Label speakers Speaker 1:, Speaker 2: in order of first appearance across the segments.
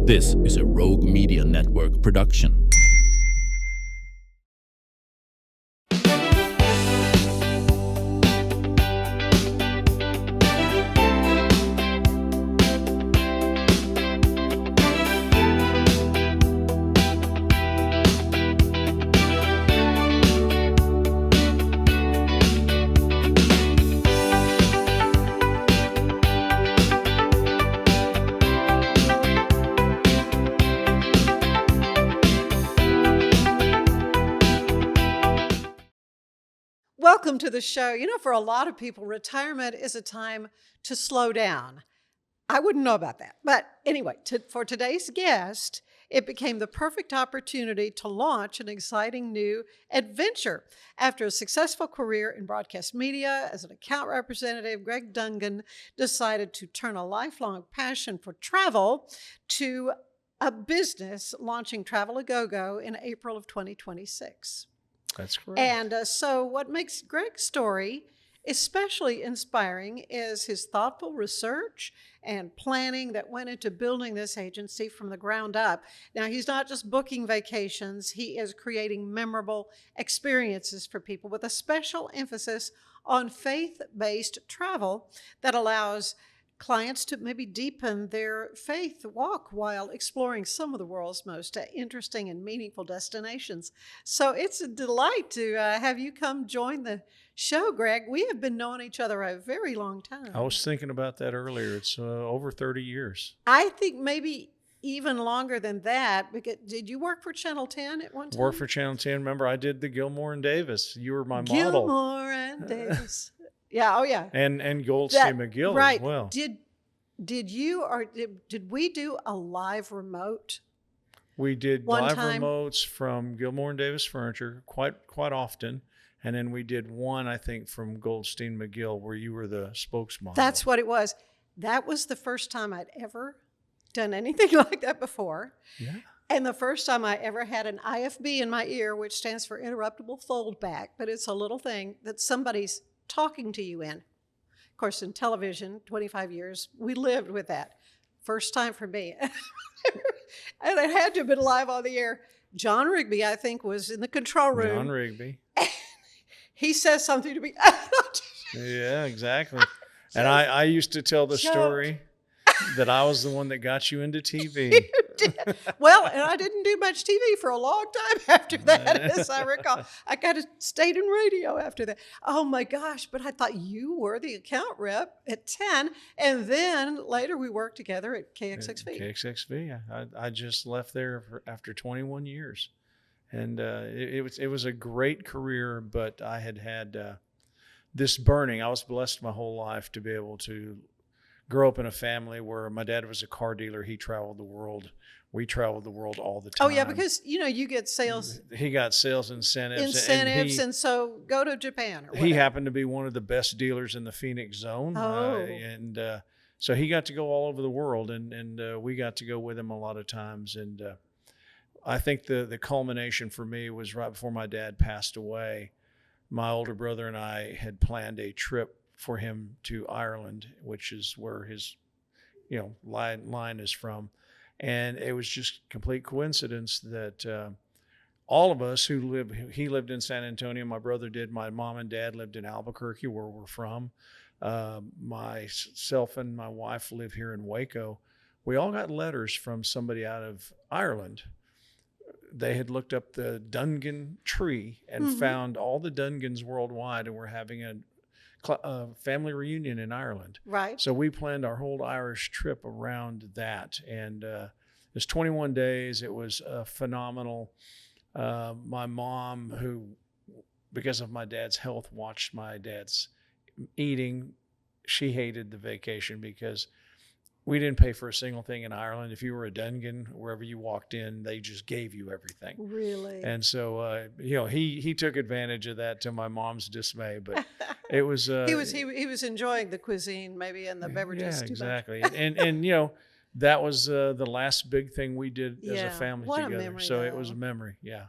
Speaker 1: This is a Rogue Media Network production.
Speaker 2: Welcome to the show. You know, for a lot of people, retirement is a time to slow down. I wouldn't know about that. But anyway, for today's guest, it became the perfect opportunity to launch an exciting new adventure. After a successful career in broadcast media as an account representative, Gregg Dungan decided to turn a lifelong passion for travel to a business, launching Travel A Go-Go in April of 2026.
Speaker 3: That's correct.
Speaker 2: And so what makes Gregg's story especially inspiring is his thoughtful research and planning that went into building this agency from the ground up. Now, he's not just booking vacations, he is creating memorable experiences for people with a special emphasis on faith-based travel that allows clients to maybe deepen their faith walk while exploring some of the world's most interesting and meaningful destinations. So it's a delight to have you come join the show, Gregg. We have been knowing each other a very long time.
Speaker 3: I was thinking about that earlier. It's over 30 years.
Speaker 2: I think maybe even longer than that. Because did you work for Channel 10 at one time?
Speaker 3: Worked for Channel 10. Remember, I did the Gilmore and Davis. You were my model.
Speaker 2: Gilmore and Davis. Yeah, oh yeah.
Speaker 3: And Goldstein McGill
Speaker 2: right.
Speaker 3: as well.
Speaker 2: Did you or did we do a live remote?
Speaker 3: We did
Speaker 2: one
Speaker 3: live
Speaker 2: time?
Speaker 3: remotes from Gilmore and Davis Furniture quite often. And then we did one, I think, from Goldstein McGill where you were the spokesmodel.
Speaker 2: That's what it was. That was the first time I'd ever done anything like that before.
Speaker 3: Yeah.
Speaker 2: And the first time I ever had an IFB in my ear, which stands for interruptible foldback, but it's a little thing that somebody's talking to you in. Of course, in television, 25 years, we lived with that. First time for me. And it had to have been live on the air. John Rigby, I think, was in the control room.
Speaker 3: John Rigby.
Speaker 2: He says something to me.
Speaker 3: Yeah, exactly. And I used to tell the story that I was the one that got you into TV.
Speaker 2: You did. Well, and I didn't do much TV for a long time after that, as I recall. I kind of stayed in radio after that. Oh my gosh, but I thought you were the account rep at 10, and then later we worked together at KXXV.
Speaker 3: KXXV. I just left there after 21 years. And it was a great career, but I had this burning. I was blessed my whole life to be able to grow up in a family where my dad was a car dealer. He traveled the world. We traveled the world all the time.
Speaker 2: Oh, yeah, because, you get sales.
Speaker 3: He got sales incentives.
Speaker 2: And so go to Japan or whatever.
Speaker 3: He happened to be one of the best dealers in the Phoenix zone.
Speaker 2: Oh.
Speaker 3: So he got to go all over the world, and we got to go with him a lot of times. And I think the culmination for me was right before my dad passed away. My older brother and I had planned a trip for him to Ireland, which is where his, line is from. And it was just complete coincidence that all of us he lived in San Antonio, my brother did, my mom and dad lived in Albuquerque, where we're from. Myself and my wife live here in Waco. We all got letters from somebody out of Ireland. They had looked up the Dungan tree and found all the Dungans worldwide, and we're having a family reunion in Ireland.
Speaker 2: Right.
Speaker 3: So we planned our whole Irish trip around that. And it was 21 days. It was phenomenal. My mom, who, because of my dad's health, watched my dad's eating. She hated the vacation because we didn't pay for a single thing in Ireland. If you were a Dungan, wherever you walked in, they just gave you everything.
Speaker 2: Really?
Speaker 3: And so, he took advantage of that to my mom's dismay. But it was
Speaker 2: he was enjoying the cuisine, maybe, and the beverages.
Speaker 3: Yeah,
Speaker 2: too
Speaker 3: exactly.
Speaker 2: Much.
Speaker 3: and that was the last big thing we did as a family
Speaker 2: what
Speaker 3: together.
Speaker 2: A memory,
Speaker 3: so
Speaker 2: though.
Speaker 3: it was a memory. Yeah.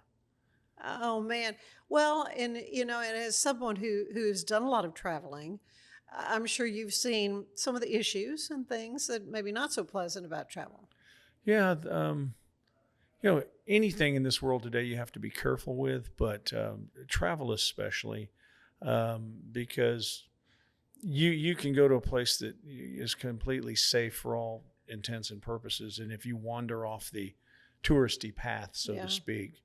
Speaker 2: Oh man. Well, and as someone who's done a lot of traveling, I'm sure you've seen some of the issues and things that maybe not so pleasant about travel.
Speaker 3: Yeah. Anything in this world today you have to be careful with, but travel especially, because you can go to a place that is completely safe for all intents and purposes, and if you wander off the touristy path, so to speak,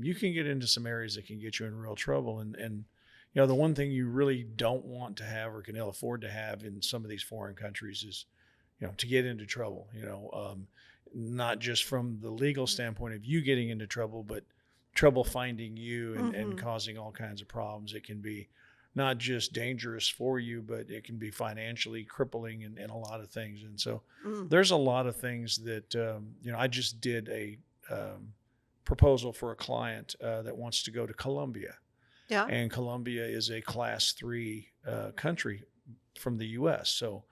Speaker 3: you can get into some areas that can get you in real trouble. And the one thing you really don't want to have or can ill afford to have in some of these foreign countries is, to get into trouble. Not just from the legal standpoint of you getting into trouble, but trouble finding you and causing all kinds of problems. It can be not just dangerous for you, but it can be financially crippling and a lot of things. And so there's a lot of things that, I just did a proposal for a client that wants to go to Colombia.
Speaker 2: Yeah.
Speaker 3: And Colombia is a class 3 country from the U.S. So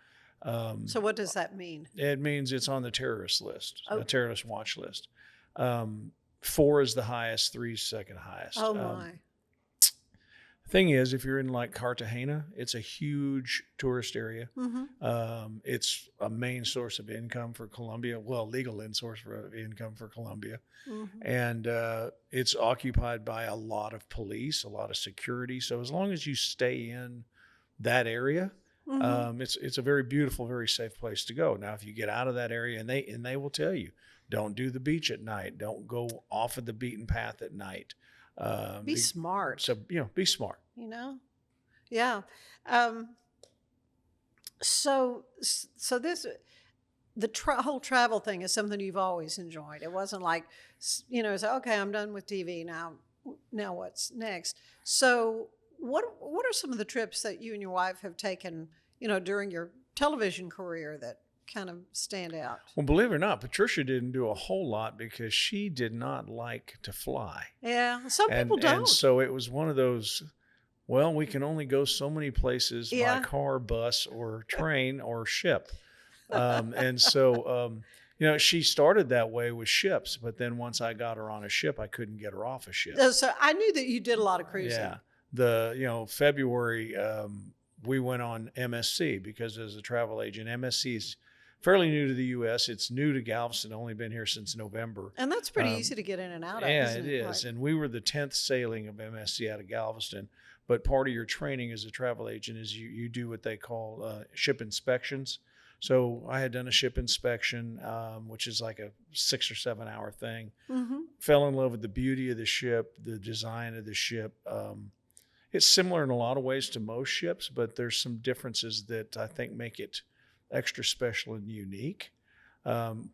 Speaker 2: what does that mean?
Speaker 3: It means it's on the terrorist list,
Speaker 2: Oh.
Speaker 3: a terrorist watch list. 4 is the highest, 3 is second highest.
Speaker 2: Oh my.
Speaker 3: Thing is, if you're in like Cartagena, it's a huge tourist area. It's a main source of income for Colombia. Well, legal source of income for Colombia. And it's occupied by a lot of police, a lot of security. So as long as you stay in that area, it's a very beautiful, very safe place to go. Now, if you get out of that area, and they will tell you, don't do the beach at night. Don't go off of the beaten path at night.
Speaker 2: Be smart.
Speaker 3: So, be smart.
Speaker 2: Yeah. So this, whole travel thing is something you've always enjoyed. It wasn't like, it's okay, I'm done with TV now. Now what's next? So what are some of the trips that you and your wife have taken, during your television career that kind of stand out?
Speaker 3: Well, believe it or not, Patricia didn't do a whole lot because she did not like to fly.
Speaker 2: Yeah, some people don't.
Speaker 3: And so it was one of those, well, we can only go so many places by car, bus, or train, or ship. And so, she started that way with ships, but then once I got her on a ship, I couldn't get her off a ship.
Speaker 2: So I knew that you did a lot of cruising.
Speaker 3: Yeah. February, we went on MSC because as a travel agent, MSC is fairly new to the U.S. It's new to Galveston, only been here since November.
Speaker 2: And that's pretty easy to get in and out of.
Speaker 3: Yeah,
Speaker 2: isn't
Speaker 3: it is. Right? And we were the 10th sailing of MSC out of Galveston. But part of your training as a travel agent is you do what they call ship inspections. So I had done a ship inspection, which is like a 6 or 7 hour thing. Fell in love with the beauty of the ship, the design of the ship. It's similar in a lot of ways to most ships, but there's some differences that I think make it extra special and unique.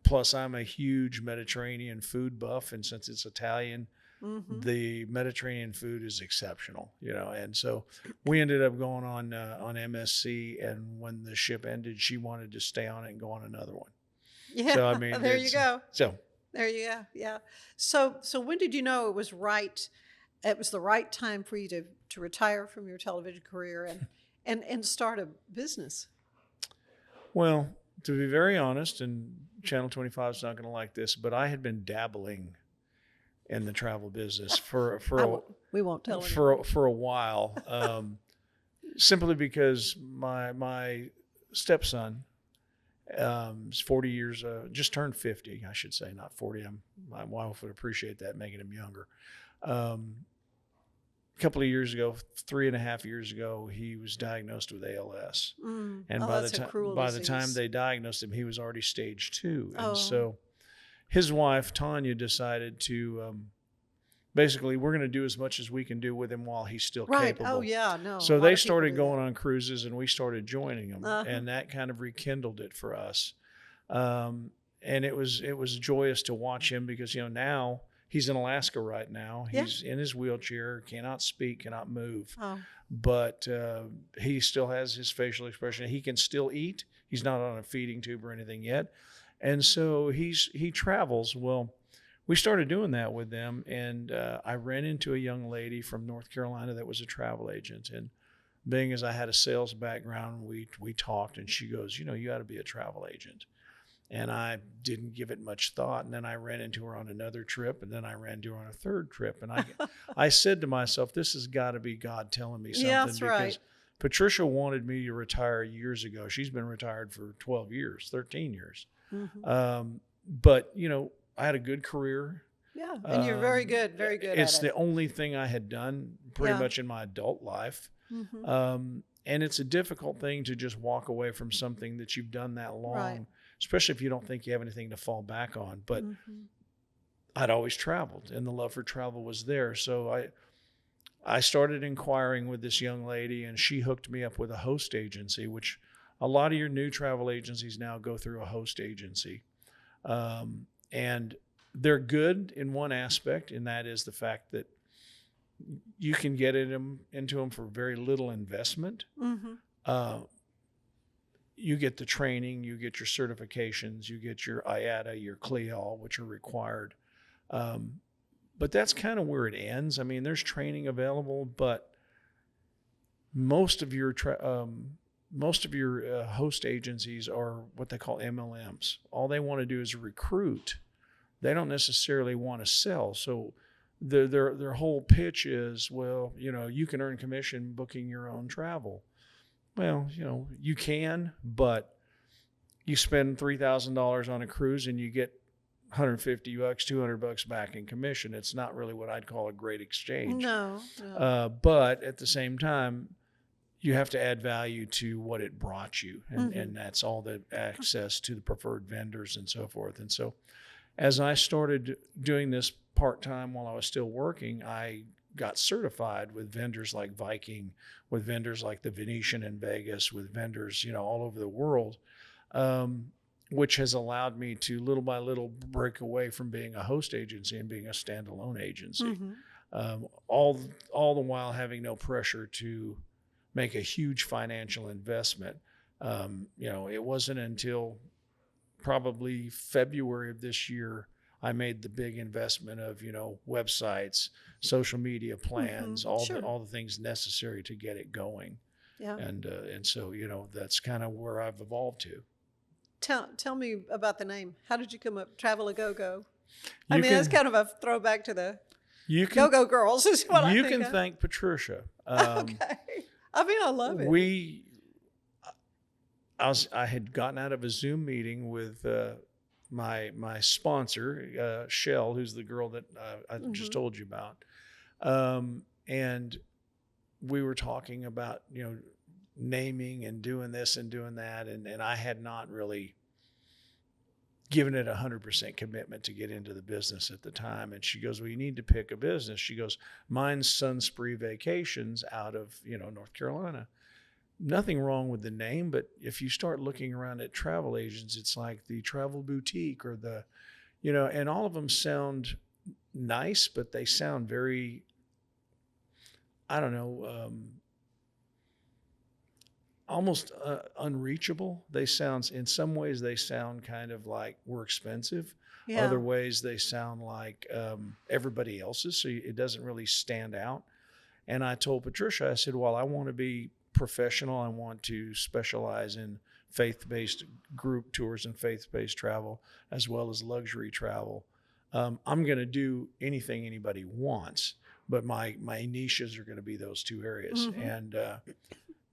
Speaker 3: Plus, I'm a huge Mediterranean food buff, and since it's Italian, the Mediterranean food is exceptional, And so we ended up going on MSC, and when the ship ended, she wanted to stay on it and go on another one.
Speaker 2: Yeah,
Speaker 3: so,
Speaker 2: there you go.
Speaker 3: So
Speaker 2: there you go. Yeah. So when did you know it was right? It was the right time for you to retire from your television career and start a business.
Speaker 3: Well, to be very honest, and Channel 25 is not going to like this, but I had been dabbling in the travel business
Speaker 2: we won't tell
Speaker 3: for a while, simply because my stepson is 40 years, just turned 50, I should say, not 40. My wife would appreciate that, making him younger. A couple of years ago, 3.5 years ago, he was diagnosed with ALS. And by the time they diagnosed him, he was already stage 2. And so his wife, Tanya, decided to, basically, we're going to do as much as we can do with him while he's still capable.
Speaker 2: Oh, yeah, no.
Speaker 3: So they started going on cruises, and we started joining them. And that kind of rekindled it for us. And it was joyous to watch him because, now he's in Alaska right now. He's in his wheelchair, cannot speak, cannot move. But he still has his facial expression. He can still eat. He's not on a feeding tube or anything yet. And so he travels. Well, we started doing that with them. And I ran into a young lady from North Carolina that was a travel agent. And being as I had a sales background, we talked, and she goes, you ought to be a travel agent. And I didn't give it much thought. And then I ran into her on another trip, and then I ran into her on a third trip. And I said to myself, this has got to be God telling me something.
Speaker 2: Yeah, that's
Speaker 3: because
Speaker 2: right.
Speaker 3: Patricia wanted me to retire years ago. She's been retired for 12 years, 13 years. but I had a good career.
Speaker 2: Yeah, and you're very good
Speaker 3: It's
Speaker 2: at
Speaker 3: the
Speaker 2: it.
Speaker 3: only thing I had done pretty
Speaker 2: Yeah.
Speaker 3: much in my adult life.
Speaker 2: Mm-hmm.
Speaker 3: And it's a difficult thing to just walk away from something that you've done that long,
Speaker 2: Right.
Speaker 3: especially if you don't think you have anything to fall back on. But
Speaker 2: Mm-hmm.
Speaker 3: I'd always traveled, and the love for travel was there. So I started inquiring with this young lady, and she hooked me up with a host agency, which a lot of your new travel agencies now go through a host agency. And they're good in one aspect, and that is the fact that you can get into them for very little investment.
Speaker 2: Mm-hmm.
Speaker 3: You get the training, you get your certifications, you get your IATA, your CLIAL, which are required. But that's kind of where it ends. I mean, there's training available, but most of your host agencies are what they call MLMs. All they want to do is recruit. They don't necessarily want to sell. So their whole pitch is, well, you can earn commission booking your own travel. Well, you can, but you spend $3,000 on a cruise and you get $150, $200 back in commission. It's not really what I'd call a great exchange.
Speaker 2: No.
Speaker 3: But at the same time, you have to add value to what it brought you. And that's all the access to the preferred vendors and so forth. And so as I started doing this part-time while I was still working, I got certified with vendors like Viking, with vendors like the Venetian in Vegas, with vendors, all over the world, which has allowed me to little by little break away from being a host agency and being a standalone agency. All the while having no pressure to make a huge financial investment. It wasn't until probably February of this year I made the big investment of websites, social media plans, all the things necessary to get it going.
Speaker 2: Yeah.
Speaker 3: And so that's kind of where I've evolved to.
Speaker 2: Tell me about the name. How did you come up? Travel a Go-Go. That's kind of a throwback to the Go-Go Girls is what I think.
Speaker 3: You can thank Patricia.
Speaker 2: Okay. I love it.
Speaker 3: I had gotten out of a Zoom meeting with my sponsor, Shell, who's the girl that I just told you about. And we were talking about, naming and doing this and doing that. And I had not really given it 100% commitment to get into the business at the time. And she goes, well, you need to pick a business. She goes, mine's Sunspree Vacations out of, North Carolina. Nothing wrong with the name, but if you start looking around at travel agents, it's like the Travel Boutique or the, and all of them sound nice, but they sound very, I don't know, almost unreachable. In some ways they sound kind of like we're expensive.
Speaker 2: Yeah.
Speaker 3: Other ways they sound like everybody else's, so it doesn't really stand out. And I told Patricia, I said, well, I want to be professional. I want to specialize in faith-based group tours and faith-based travel, as well as luxury travel. I'm going to do anything anybody wants, but my niches are going to be those two areas. And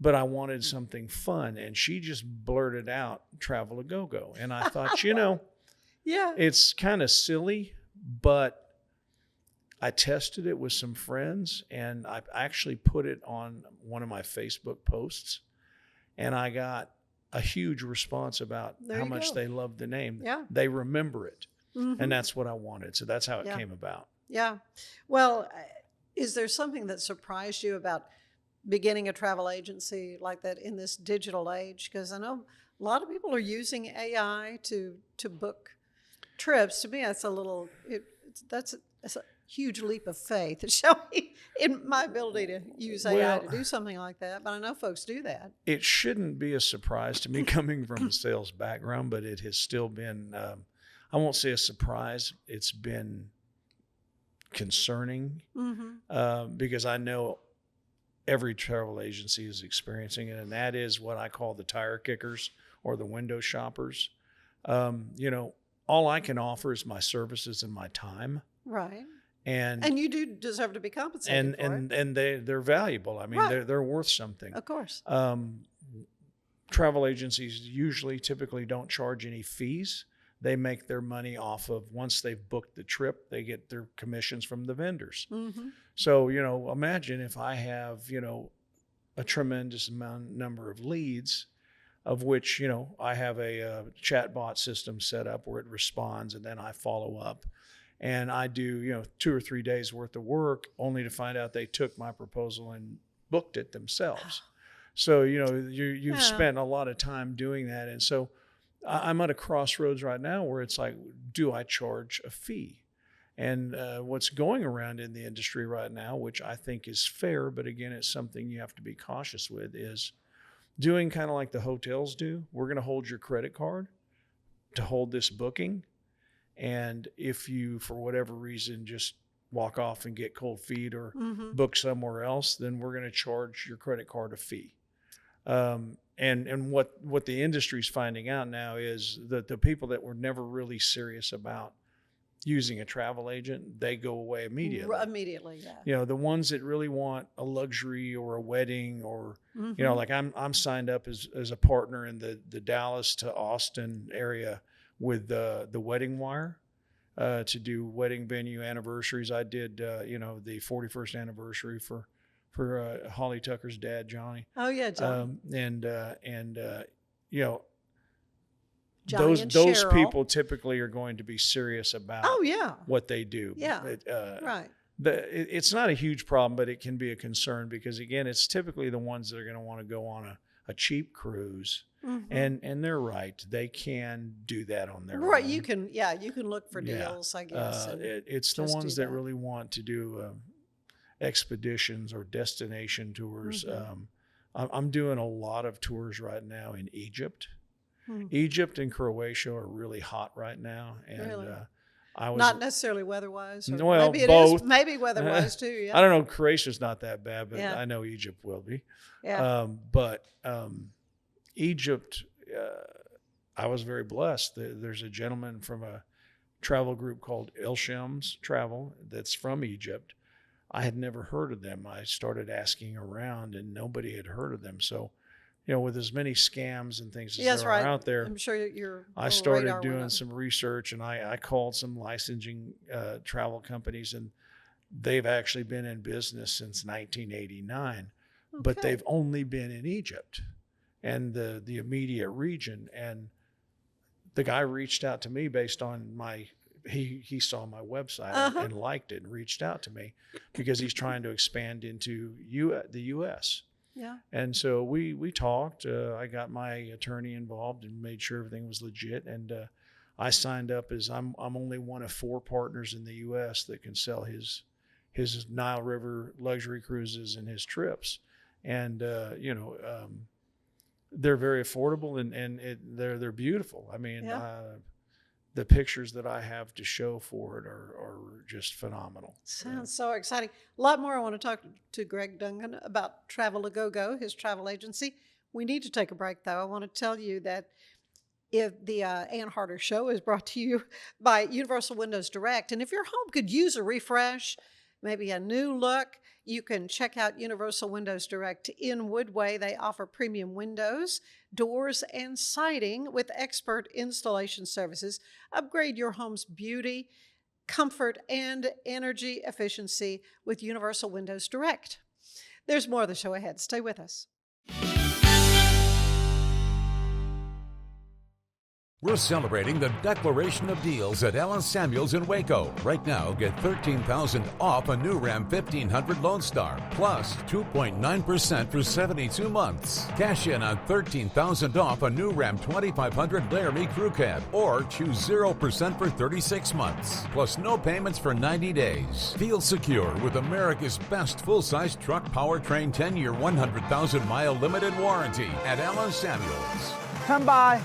Speaker 3: but I wanted something fun, and she just blurted out Travel a Go-Go. And I thought,
Speaker 2: yeah,
Speaker 3: it's kind of silly, but I tested it with some friends, and I actually put it on one of my Facebook posts, and I got a huge response about how much they loved the name.
Speaker 2: Yeah.
Speaker 3: They remember it, and that's what I wanted. So that's how it came about.
Speaker 2: Yeah. Well, is there something that surprised you about beginning a travel agency like that in this digital age? Because I know a lot of people are using AI to book trips. To me, that's that's a huge leap of faith to show me in my ability to use AI to do something like that. But I know folks do that.
Speaker 3: It shouldn't be a surprise to me coming from a sales background, but it has still been, I won't say a surprise. It's been concerning because I know every travel agency is experiencing it. And that is what I call the tire kickers or the window shoppers. All I can offer is my services and my time.
Speaker 2: Right.
Speaker 3: And
Speaker 2: you do deserve to be compensated for it.
Speaker 3: And they're valuable. I mean, they're worth something.
Speaker 2: Of course.
Speaker 3: Travel agencies typically don't charge any fees. they make their money off of, once they've booked the trip, they get their commissions from the vendors.
Speaker 2: Mm-hmm.
Speaker 3: So, imagine if I have, a tremendous number of leads, of which, I have a chatbot system set up where it responds, and then I follow up. And I do, 2 or 3 days worth of work, only to find out they took my proposal and booked it themselves. So, you've spent a lot of time doing that. And so I'm at a crossroads right now where it's like, do I charge a fee? And what's going around in the industry right now, which I think is fair, but again, it's something you have to be cautious with, is doing kind of like the hotels do. We're going to hold your credit card to hold this booking. And if you, for whatever reason, just walk off and get cold feet or book somewhere else, then we're going to charge your credit card a fee. And what the industry's finding out now is that the people that were never really serious about using a travel agent, they go away immediately.
Speaker 2: Immediately, yeah.
Speaker 3: The ones that really want a luxury or a wedding, or like I'm signed up as a partner in the Dallas to Austin area with the Wedding Wire to do wedding venue anniversaries. I did the 41st anniversary for Holly Tucker's dad, Johnny.
Speaker 2: Oh yeah, John.
Speaker 3: Those
Speaker 2: Cheryl.
Speaker 3: people typically are going to be serious about what they do.
Speaker 2: Yeah. Right.
Speaker 3: It's not a huge problem, but it can be a concern because, again, it's typically the ones that are going to want to go on a cheap cruise. And they're right. They can do that on their own.
Speaker 2: Right. You can look for deals, I guess.
Speaker 3: It's the ones that really want to do expeditions or destination tours. I'm doing a lot of tours right now in Egypt. Egypt and Croatia are really hot right now, and
Speaker 2: really?
Speaker 3: I was
Speaker 2: not necessarily weather-wise.
Speaker 3: Well,
Speaker 2: maybe it
Speaker 3: both.
Speaker 2: is. Maybe weather-wise too. Yeah.
Speaker 3: I don't know. Croatia's not that bad, but I know Egypt will be.
Speaker 2: Yeah.
Speaker 3: But Egypt, I was very blessed. There's a gentleman from a travel group called Elshem's Travel that's from Egypt. I had never heard of them. I started asking around, and nobody had heard of them. So, with as many scams and things as there are out there,
Speaker 2: I'm sure you're.
Speaker 3: I started doing some research, and I called some licensing travel companies, and they've actually been in business since 1989, but they've only been in Egypt and the immediate region. And the guy reached out to me based on he saw my website and liked it and reached out to me because he's trying to expand into the U.S.
Speaker 2: Yeah.
Speaker 3: And so we talked. I got my attorney involved and made sure everything was legit. And I signed up as I'm only one of 4 partners in the U.S. that can sell his Nile River luxury cruises and his trips. And they're very affordable and they're beautiful. I mean, the pictures that I have to show for it are just phenomenal.
Speaker 2: Sounds so exciting. A lot more I want to talk to Gregg Dungan about Travel-A-Go-Go, his travel agency. We need to take a break, though. I want to tell you that if the Ann Harder Show is brought to you by Universal Windows Direct. And if your home could use a refresh, maybe a new look, you can check out Universal Windows Direct in Woodway. They offer premium windows, doors, and siding with expert installation services. Upgrade your home's beauty, comfort, and energy efficiency with Universal Windows Direct. There's more of the show ahead. Stay with us.
Speaker 4: We're celebrating the Declaration of Deals at Allen Samuels in Waco. Right now, get $13,000 off a new Ram 1500 Lone Star, plus 2.9% for 72 months. Cash in on $13,000 off a new Ram 2500 Laramie Crew Cab, or choose 0% for 36 months, plus no payments for 90 days. Feel secure with America's best full-size truck powertrain 10-year, 100,000-mile limited warranty at Allen Samuels.
Speaker 5: Come by.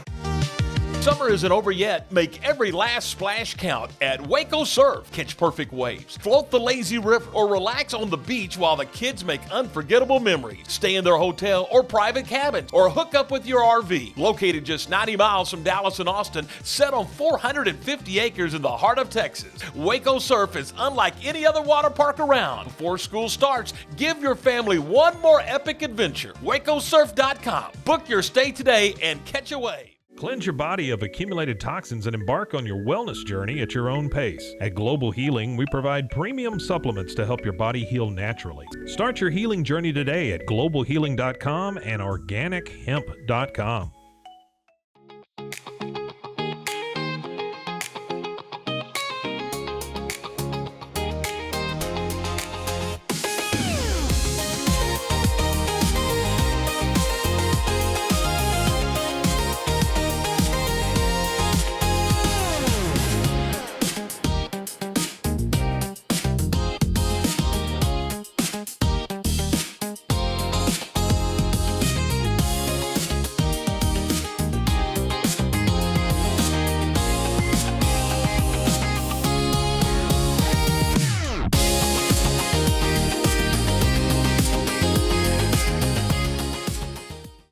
Speaker 6: Summer isn't over yet. Make every last splash count at Waco Surf. Catch perfect waves, float the lazy river, or relax on the beach while the kids make unforgettable memories. Stay in their hotel or private cabins, or hook up with your RV. Located just 90 miles from Dallas and Austin, set on 450 acres in the heart of Texas, Waco Surf is unlike any other water park around. Before school starts, give your family one more epic adventure. WacoSurf.com. Book your stay today and catch a wave.
Speaker 5: Cleanse your body of accumulated toxins and embark on your wellness journey at your own pace. At Global Healing, we provide premium supplements to help your body heal naturally. Start your healing journey today at globalhealing.com and organichemp.com.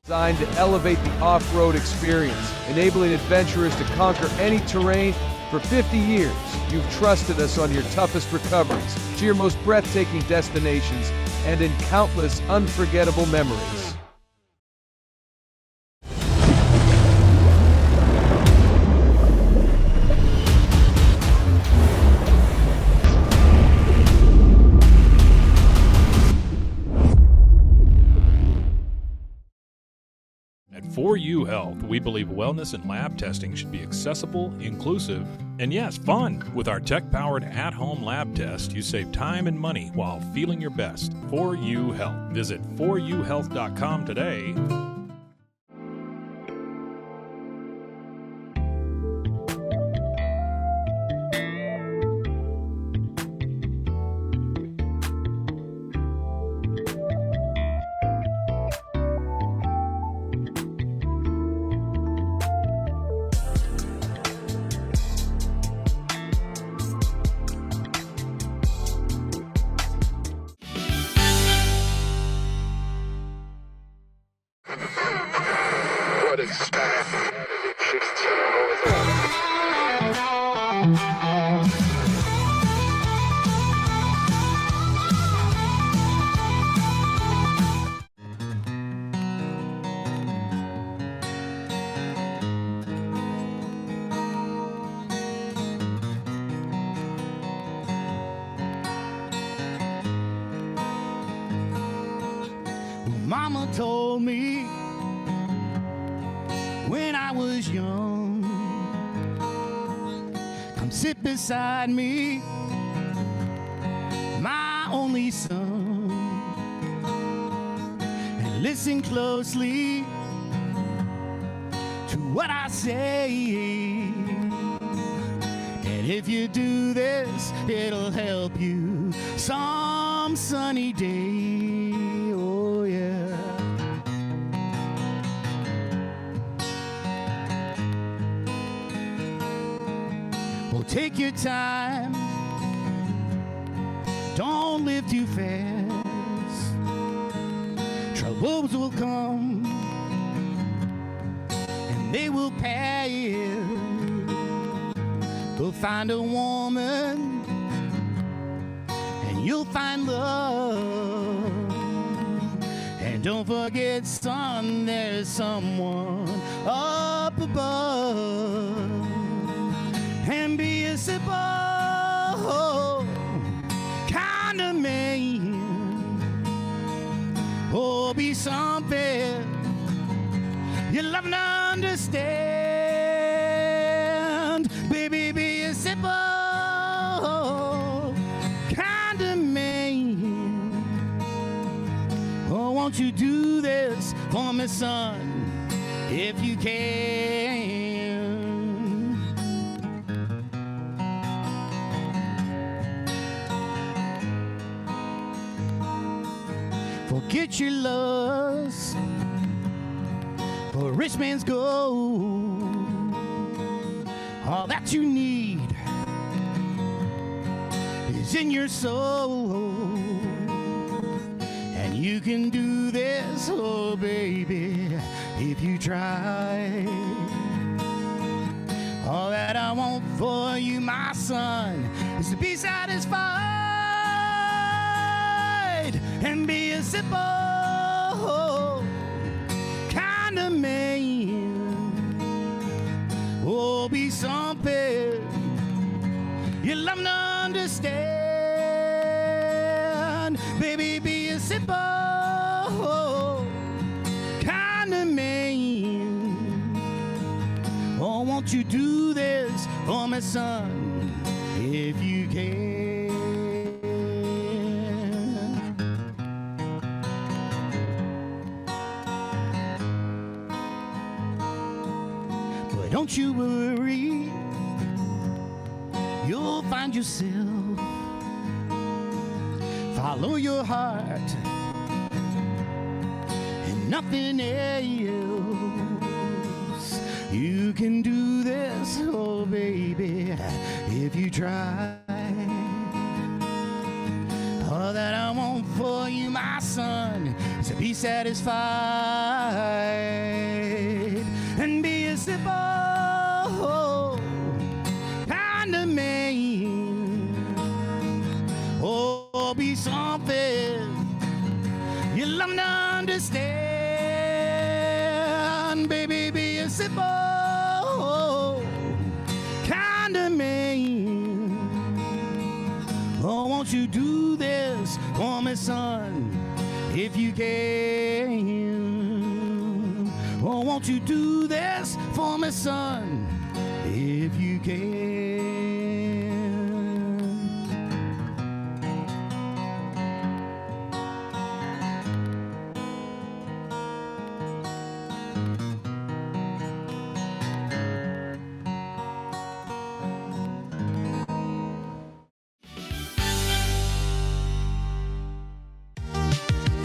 Speaker 7: Designed to elevate the off-road experience, enabling adventurers to conquer any terrain. For 50 years, you've trusted us on your toughest recoveries, to your most breathtaking destinations, and in countless unforgettable memories.
Speaker 5: At 4U Health, we believe wellness and lab testing should be accessible, inclusive, and yes, fun. With our tech-powered at-home lab test, you save time and money while feeling your best. 4U Health. Visit 4uhealth.com today.
Speaker 8: Mama told me when I was young, come sit beside me, my only son, and listen closely to what I say. And if you do this, it'll help you some sunny day. Oh yeah. Well, take your time, don't live too fast. Troubles will come and they will pass. Go find a woman and you'll find love. And don't forget, son, there's someone up above. And be a simple kind of man, or be something you love and understand. Baby, be a simple kind of man. Oh, won't you do this for me, son, if you can? Forget your lust for a rich man's gold. All that you need is in your soul. And you can do this, oh baby, if you try. All that I want for you, my son, is to be satisfied and be a simple kind of man. Oh, be something you love to understand. Baby, be a simple kind of man. Oh, won't you do this for me, son, if you can? But don't you worry, you'll find yourself. Follow your heart and nothing else. You can do this, oh baby, if you try. All that I want for you, my son, is to be satisfied and be a simple kind of man. Oh, be something you love to understand. Baby, be a simple kind of man. Oh, won't you do this for me, son, if you can? Oh, won't you do this for me, son, if you can?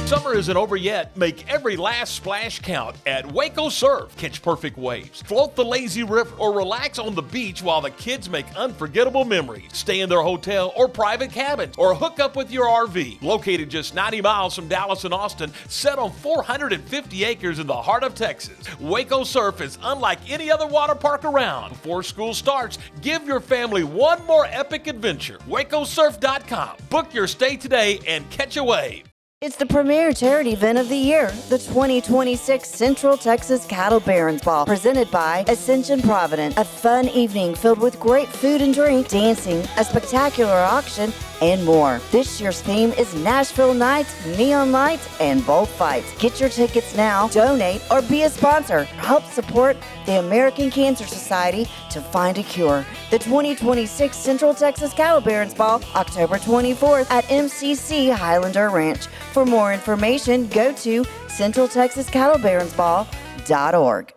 Speaker 6: Summer isn't over yet. Make every last splash count at Waco Surf. Catch perfect waves, float the lazy river, or relax on the beach while the kids make unforgettable memories. Stay in their hotel or private cabins, or hook up with your RV. Located just 90 miles from Dallas and Austin, set on 450 acres in the heart of Texas, Waco Surf is unlike any other water park around. Before school starts, give your family one more epic adventure. WacoSurf.com. Book your stay today and catch a wave.
Speaker 9: It's the premier charity event of the year, the 2026 Central Texas Cattle Barons Ball, presented by Ascension Providence. A fun evening filled with great food and drink, dancing, a spectacular auction, and more. This year's theme is Nashville Nights, Neon Lights, and Bullfights. Get your tickets now, donate, or be a sponsor. Help support the American Cancer Society to find a cure. The 2026 Central Texas Cattle Barons Ball, October 24th at MCC Highlander Ranch. For more information, go to centraltexascattlebaronsball.org.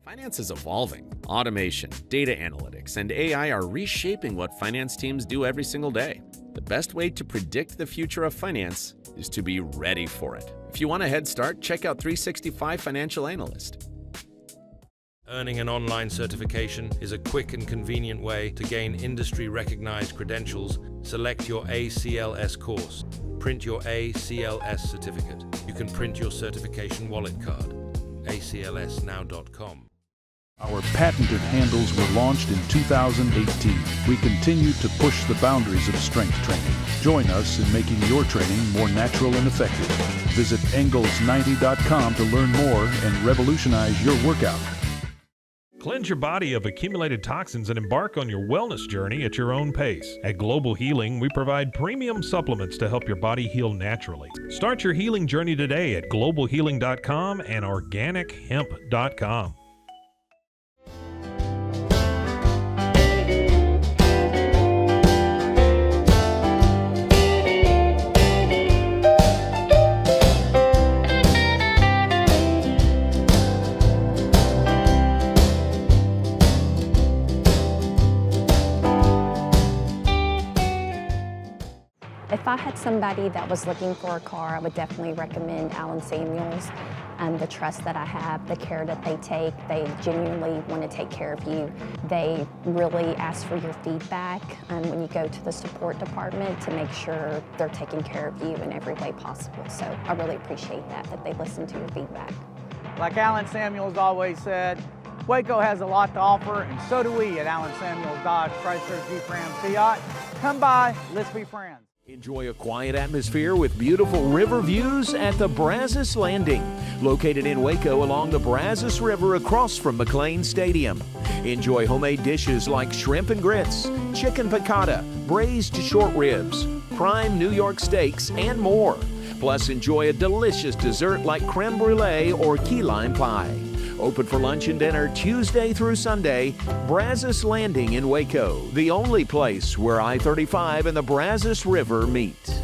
Speaker 10: Finance is evolving. Automation, data analytics, and AI are reshaping what finance teams do every single day. The best way to predict the future of finance is to be ready for it. If you want a head start, check out 365 Financial Analyst.
Speaker 11: Earning an online certification is a quick and convenient way to gain industry-recognized credentials. Select your ACLS course. Print your ACLS certificate. You can print your certification wallet card. aclsnow.com.
Speaker 12: Our patented handles were launched in 2018. We continue to push the boundaries of strength training. Join us in making your training more natural and effective. Visit Engels90.com to learn more and revolutionize your workout.
Speaker 5: Cleanse your body of accumulated toxins and embark on your wellness journey at your own pace. At Global Healing, we provide premium supplements to help your body heal naturally. Start your healing journey today at globalhealing.com and organichemp.com.
Speaker 13: If I had somebody that was looking for a car, I would definitely recommend Allen Samuels. The trust that I have, the care that they take, they genuinely want to take care of you. They really ask for your feedback when you go to the support department to make sure they're taking care of you in every way possible. So I really appreciate that they listen to your feedback.
Speaker 14: Like Allen Samuels always said, Waco has a lot to offer, and so do we at Allen Samuels Dodge, Chrysler, Jeep, Ram, Fiat. Come by, let's be friends.
Speaker 15: Enjoy a quiet atmosphere with beautiful river views at the Brazos Landing, located in Waco along the Brazos River across from McLean Stadium. Enjoy homemade dishes like shrimp and grits, chicken piccata, braised short ribs, prime New York steaks, and more. Plus, enjoy a delicious dessert like creme brulee or key lime pie. Open for lunch and dinner Tuesday through Sunday. Brazos Landing in Waco, the only place where I-35 and the Brazos River meet.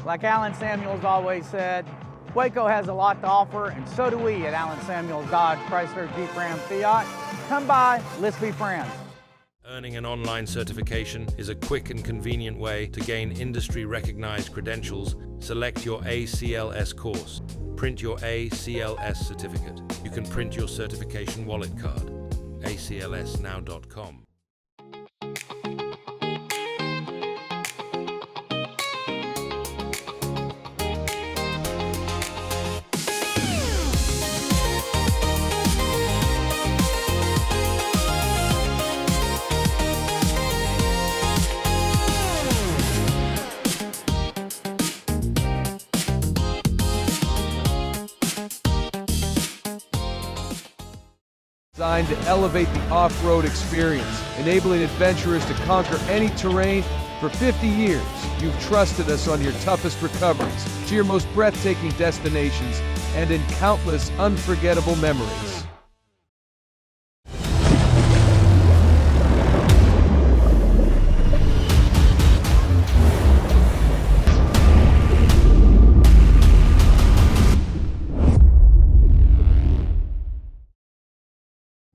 Speaker 14: Like Alan Samuels always said, Waco has a lot to offer, and so do we at Alan Samuels Dodge, Chrysler, Jeep, Ram, Fiat. Come by, let's be friends.
Speaker 11: Earning an online certification is a quick and convenient way to gain industry-recognized credentials. Select your ACLS course. Print your ACLS certificate. You can print your certification wallet card. aclsnow.com.
Speaker 7: Designed to elevate the off-road experience, enabling adventurers to conquer any terrain. For 50 years, you've trusted us on your toughest recoveries to your most breathtaking destinations. and in countless unforgettable memories.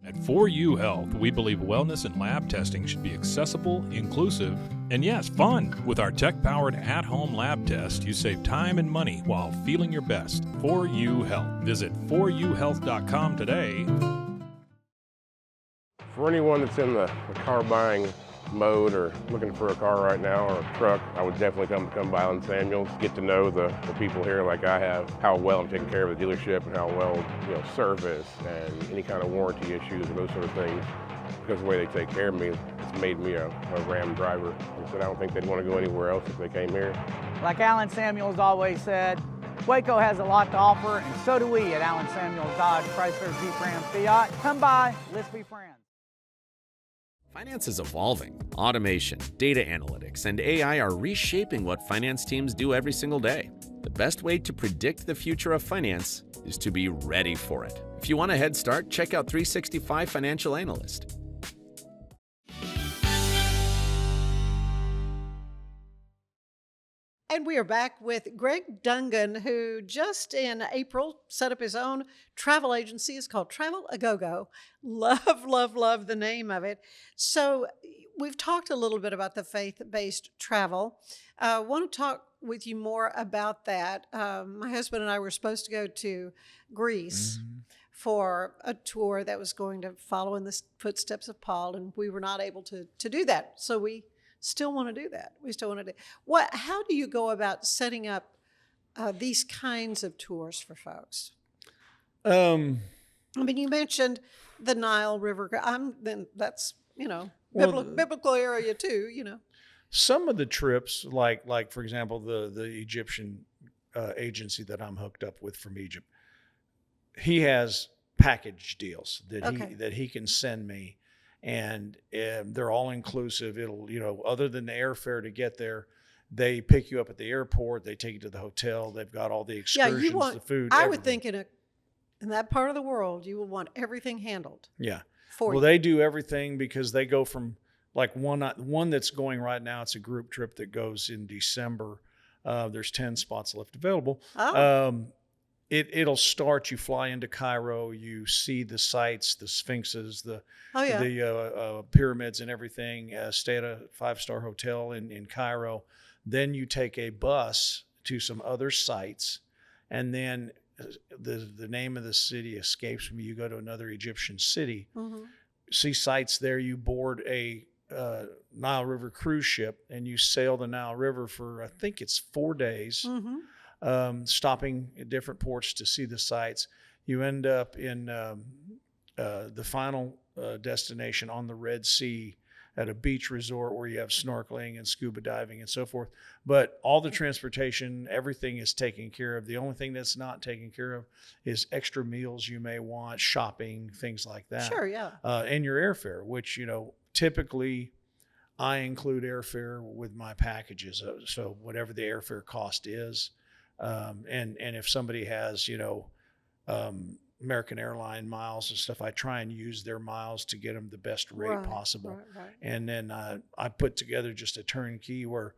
Speaker 5: At 4U Health, we believe wellness and lab testing should be accessible, inclusive, and yes, fun. With our tech-powered at-home lab test, you save time and money while feeling your best. 4U Health. Visit 4uhealth.com today.
Speaker 16: For anyone that's in the car buying mode or looking for a car right now or a truck, I would definitely come by Allen Samuels, get to know the people here like I have, how well I'm taking care of the dealership and how well, service and any kind of warranty issues or those sort of things. Because of the way they take care of me, it's made me a Ram driver. And so I don't think they'd want to go anywhere else if they came here.
Speaker 14: Like Allen Samuels always said, Waco has a lot to offer, and so do we at Allen Samuels Dodge, Chrysler, Jeep, Ram, Fiat. Come by, let's be friends.
Speaker 10: Finance is evolving. Automation, data analytics, and AI are reshaping what finance teams do every single day. The best way to predict the future of finance is to be ready for it. If you want a head start, check out 365 Financial Analyst.
Speaker 2: And we are back with Gregg Dungan, who just in April set up his own travel agency. It's called Travel A Go-Go. Love, love, love the name of it. So we've talked a little bit about the faith-based travel. I want to talk with you more about that. My husband and I were supposed to go to Greece for a tour that was going to follow in the footsteps of Paul, and we were not able to do that. So we still want to do that. We still want to do. How do you go about setting up these kinds of tours for folks? I mean, you mentioned the Nile River. That's biblical area too.
Speaker 3: Some of the trips, like for example, the Egyptian agency that I'm hooked up with from Egypt, he has package deals that he can send me. And they're all inclusive. It'll, other than the airfare to get there, they pick you up at the airport. They take you to the hotel. They've got all the excursions, the food.
Speaker 2: I would think in that part of the world, you will want everything handled.
Speaker 3: Yeah.
Speaker 2: Well,
Speaker 3: they do everything because they go from like one that's going right now. It's a group trip that goes in December. There's 10 spots left available.
Speaker 2: Oh.
Speaker 3: It'll start, you fly into Cairo, you see the sights, the sphinxes, the pyramids and everything, stay at a 5-star hotel in Cairo. Then you take a bus to some other sites, and then the name of the city escapes me. You go to another Egyptian city, see sights there, you board a Nile River cruise ship, and you sail the Nile River for, I think it's 4 days. Stopping at different ports to see the sights. You end up in the final destination on the Red Sea at a beach resort where you have snorkeling and scuba diving and so forth. But all the transportation, everything is taken care of. The only thing that's not taken care of is extra meals you may want, shopping, things like that.
Speaker 2: Sure, yeah.
Speaker 3: And your airfare, which, typically I include airfare with my packages. So whatever the airfare cost is. And if somebody has, American Airline miles and stuff, I try and use their miles to get them the best rate possible.
Speaker 2: Right.
Speaker 3: And then I put together just a turnkey where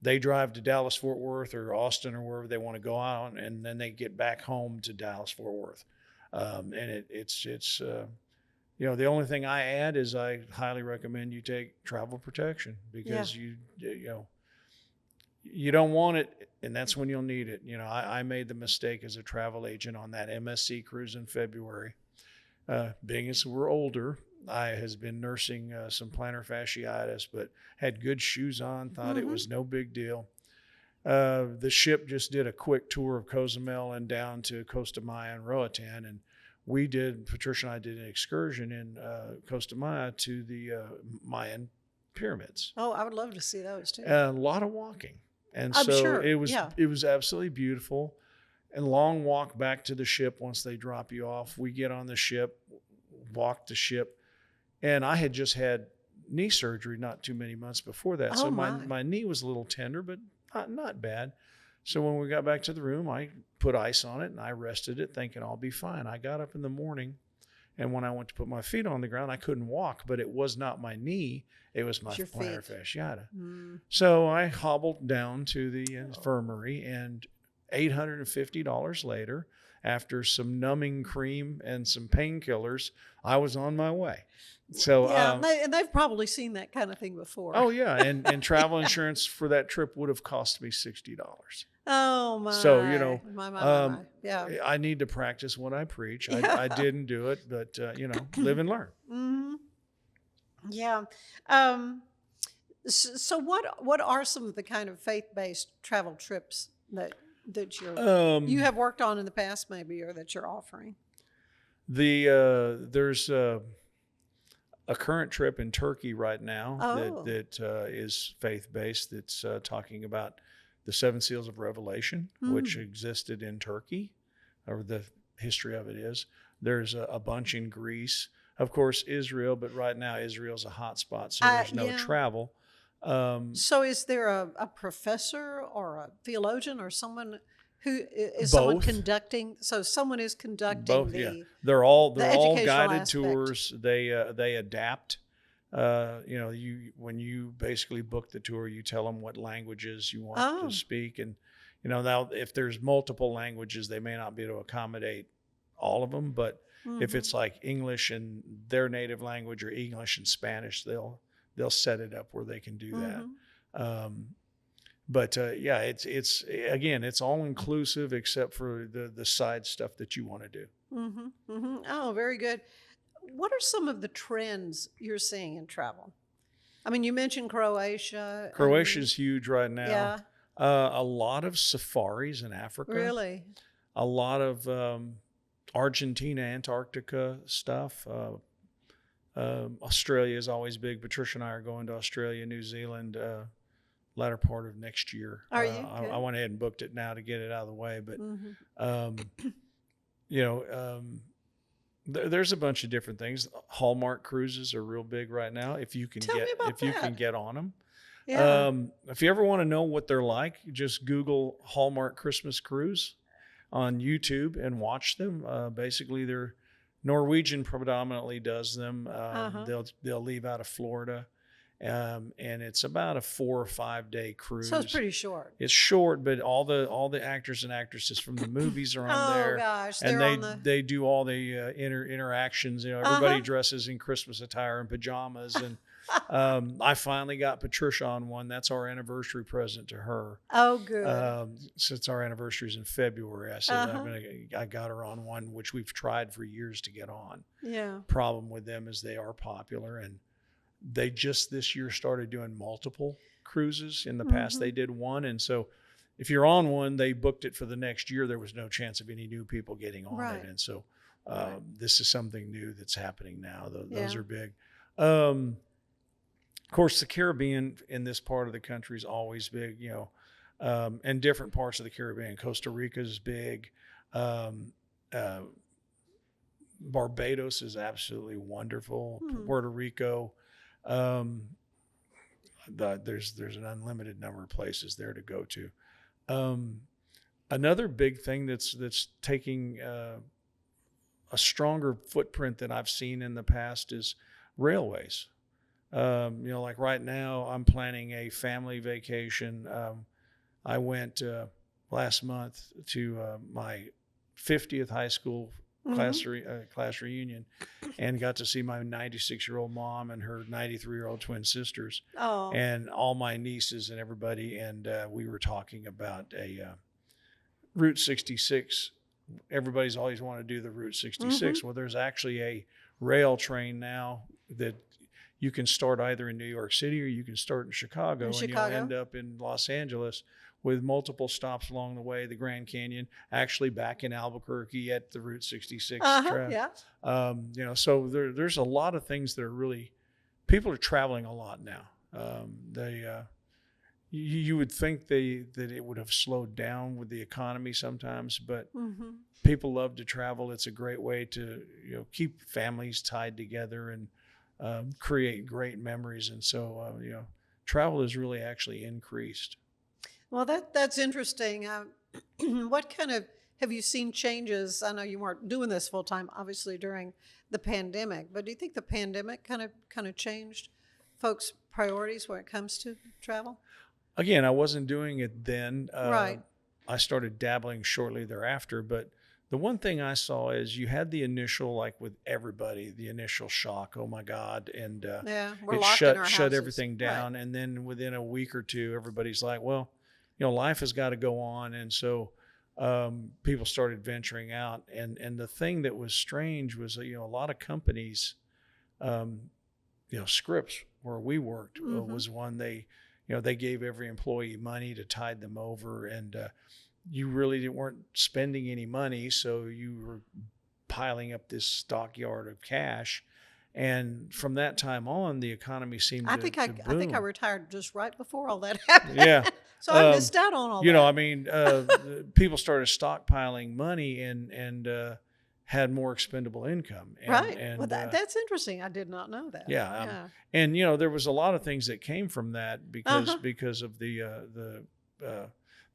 Speaker 3: they drive to Dallas, Fort Worth or Austin or wherever they want to go out, and then they get back home to Dallas, Fort Worth. And it's the only thing I add is I highly recommend you take travel protection because you don't want it, and that's when you'll need it. I made the mistake as a travel agent on that MSC cruise in February. Being as we're older, I has been nursing some plantar fasciitis, but had good shoes on, thought it was no big deal. The ship just did a quick tour of Cozumel and down to Costa Maya and Roatan, and Patricia and I did an excursion in Costa Maya to the Mayan pyramids.
Speaker 2: Oh, I would love to see those too.
Speaker 3: A lot of walking. And
Speaker 2: I'm
Speaker 3: so
Speaker 2: sure.
Speaker 3: it was absolutely beautiful. And long walk back to the ship once they drop you off. We get on the ship, walk the ship. And I had just had knee surgery not too many months before that.
Speaker 2: Oh,
Speaker 3: so my knee was a little tender, but not bad. So when we got back to the room, I put ice on it and I rested it thinking I'll be fine. I got up in the morning, and when I went to put my feet on the ground, I couldn't walk, but it was not my knee. It was my plantar fasciitis. So I hobbled down to the infirmary, and $850 later, after some numbing cream and some painkillers, I was on my way. So
Speaker 2: yeah, and they've probably seen that kind of thing before.
Speaker 3: Oh yeah, and travel insurance for that trip would have cost me $60.
Speaker 2: Oh my!
Speaker 3: So you know,
Speaker 2: my. Yeah,
Speaker 3: I need to practice what I preach. I didn't do it, but you know, live and learn.
Speaker 2: Mm-hmm. Yeah. So what are some of the kind of faith-based travel trips that you have worked on in the past, maybe, or that you're offering?
Speaker 3: There's a current trip in Turkey right now that is faith-based. That's talking about the 7 Seals of Revelation, which existed in Turkey, or the history of it is. There's a bunch in Greece, of course, Israel, but right now Israel's a hot spot, so there's no travel.
Speaker 2: So is there a professor or a theologian or someone who is
Speaker 3: Both.
Speaker 2: someone conducting? So someone is conducting
Speaker 3: Both, yeah. They're all guided
Speaker 2: aspect.
Speaker 3: tours. They adapt. You know, when you basically book the tour, you tell them what languages you want to speak, and you know, now if there's multiple languages, they may not be able to accommodate all of them, but if it's like English and their native language or English and Spanish, they'll set it up where they can do that. But yeah, it's again, it's all inclusive except for the side stuff that you want to do.
Speaker 2: Oh, very good. What are some of the trends you're seeing in travel? I mean, you mentioned Croatia.
Speaker 3: Croatia's huge right now.
Speaker 2: Yeah.
Speaker 3: A lot of safaris in Africa.
Speaker 2: Really?
Speaker 3: A lot of Argentina, Antarctica stuff. Australia is always big. Patricia and I are going to Australia, New Zealand, latter part of next year.
Speaker 2: Are you?
Speaker 3: I went ahead and booked it now to get it out of the way. But, you know, there's a bunch of different things. Hallmark cruises are real big right now. If you can get on them.
Speaker 2: Yeah.
Speaker 3: If you ever want to know what they're like, just Google Hallmark Christmas Cruise on YouTube and watch them. Basically, they're Norwegian predominantly does them. They'll leave out of Florida, and it's about a 4 or 5 day cruise.
Speaker 2: So it's pretty short.
Speaker 3: It's short, but all the actors and actresses from the movies are on there.
Speaker 2: Oh gosh,
Speaker 3: and they do all the interactions. You know, everybody dresses in Christmas attire and pajamas, and I finally got Patricia on one. That's our anniversary present to her.
Speaker 2: Oh, good.
Speaker 3: Since our anniversary is in February, I said I got her on one, which we've tried for years to get on.
Speaker 2: Yeah.
Speaker 3: Problem with them is they are popular, and they just this year started doing multiple cruises. In the past, they did one, and so if you're on one, they booked it for the next year. There was no chance of any new people getting on it, and so this is something new that's happening now. Those are big. Of course, the Caribbean in this part of the country is always big, you know, and different parts of the Caribbean. Costa Rica is big. Barbados is absolutely wonderful. Puerto Rico. There's an unlimited number of places there to go to. Another big thing that's taking a stronger footprint than I've seen in the past is railways. You know, like right now, I'm planning a family vacation. I went last month to my 50th high school class reunion, and got to see my 96-year-old mom and her 93-year-old twin sisters, and all my nieces and everybody. And we were talking about a Route 66. Everybody's always wanted to do the Route 66. Well, there's actually a rail train now that you can start either in New York City or you can start in Chicago, and you'll end up in Los Angeles with multiple stops along the way. The Grand Canyon, actually back in Albuquerque at the Route 66 track. You know, so there's a lot of things that are really, people are traveling a lot now. You would think that it would have slowed down with the economy sometimes, but people love to travel. It's a great way to, you know, keep families tied together and create great memories. And so, you know, travel has really actually increased.
Speaker 2: Well, that's interesting. What kind of have you seen changes? I know you weren't doing this full time, obviously during the pandemic, but do you think the pandemic kind of changed folks' priorities when it comes to travel?
Speaker 3: Again, I wasn't doing it then.
Speaker 2: Right.
Speaker 3: I started dabbling shortly thereafter, but the one thing I saw is you had the initial, like with everybody, the initial shock. Oh my God! And
Speaker 2: Yeah, we're
Speaker 3: it
Speaker 2: locked in our
Speaker 3: shut
Speaker 2: houses.
Speaker 3: everything down.
Speaker 2: Right.
Speaker 3: And then within a week or two, everybody's like, well, life has got to go on. And so people started venturing out. And the thing that was strange was that, a lot of companies, Scripps, where we worked, was one they gave every employee money to tide them over, and you really weren't spending any money, so you were piling up this stockyard of cash. And from that time on, the economy seemed to boom.
Speaker 2: I think I retired just right before all that happened.
Speaker 3: Yeah.
Speaker 2: So I missed out on all that.
Speaker 3: I mean, people started stockpiling money and had more expendable income.
Speaker 2: Right.
Speaker 3: And,
Speaker 2: well, that's interesting. I did not know that.
Speaker 3: Yeah. And there was a lot of things that came from that because of the